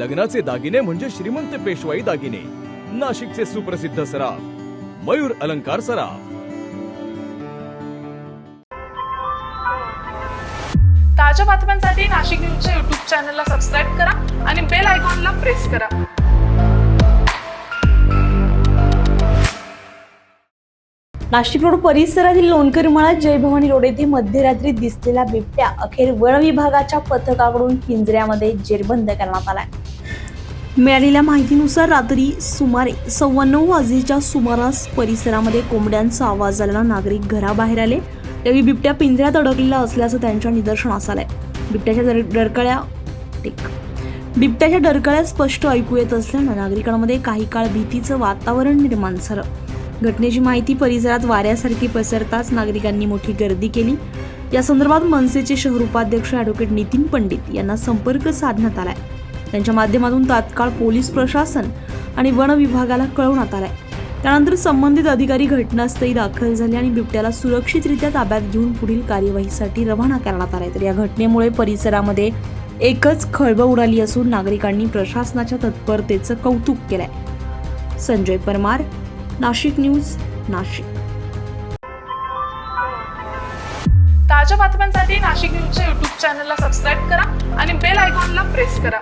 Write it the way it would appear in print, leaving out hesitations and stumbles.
लग्नाचे दागिने म्हणजे श्रीमंत पेशवाई दागिने. नाशिकचे सुप्रसिद्ध सराफ मयूर अलंकार सराफ. ताज्या बातम्यांसाठी नाशिक न्यूजच्या YouTube चॅनलला सबस्क्राईब करा आणि बेल आयकॉनला प्रेस करा. नाशिक रोड परिसरातील लोणकरमाळा जय भवानी रोड येथे मध्यरात्री दिसलेला बिबट्या अखेर वन विभागाच्या पथकाकडून पिंजऱ्यामध्ये जेरबंद करण्यात आलाय. मिळालेल्या माहितीनुसार रात्री सुमारे 9:15 वाजेच्या सुमारास परिसरामध्ये कोंबड्यांचा आवाज आल्यानं नागरिक घराबाहेर आले. त्यावेळी बिबट्या पिंजऱ्यात अडकलेला असल्याचं त्यांच्या निदर्शनास आलंय. बिबट्याच्या डरकाळ्या स्पष्ट ऐकू येत असल्यानं नागरिकांमध्ये काही काळ भीतीचं वातावरण निर्माण झालं. घटनेची माहिती परिसरात वाऱ्यासारखी पसरताच नागरिकांनी मोठी गर्दी केली. या संदर्भात मनसेचे शहर उपाध्यक्ष ॲडव्होकेट नितीन पंडित यांना संपर्क साधण्यात आलाय. त्यांच्या माध्यमातून तात्काळ पोलीस प्रशासन आणि वन विभागाला कळवण्यात आलाय. त्यानंतर संबंधित अधिकारी घटनास्थळी दाखल झाले आणि बिबट्याला सुरक्षितरित्या ताब्यात घेऊन पुढील कार्यवाहीसाठी रवाना करण्यात आले. तर या घटनेमुळे परिसरामध्ये एकच खळबळ उडाली असून नागरिकांनी प्रशासनाच्या तत्परतेचं कौतुक केलंय. संजय परमार, नाशिक न्यूज, नाशिक. ताज्या बातम्यांसाठी नाशिक न्यूजच्या YouTube चॅनलला सबस्क्राईब करा आणि बेल आयकॉनला प्रेस करा.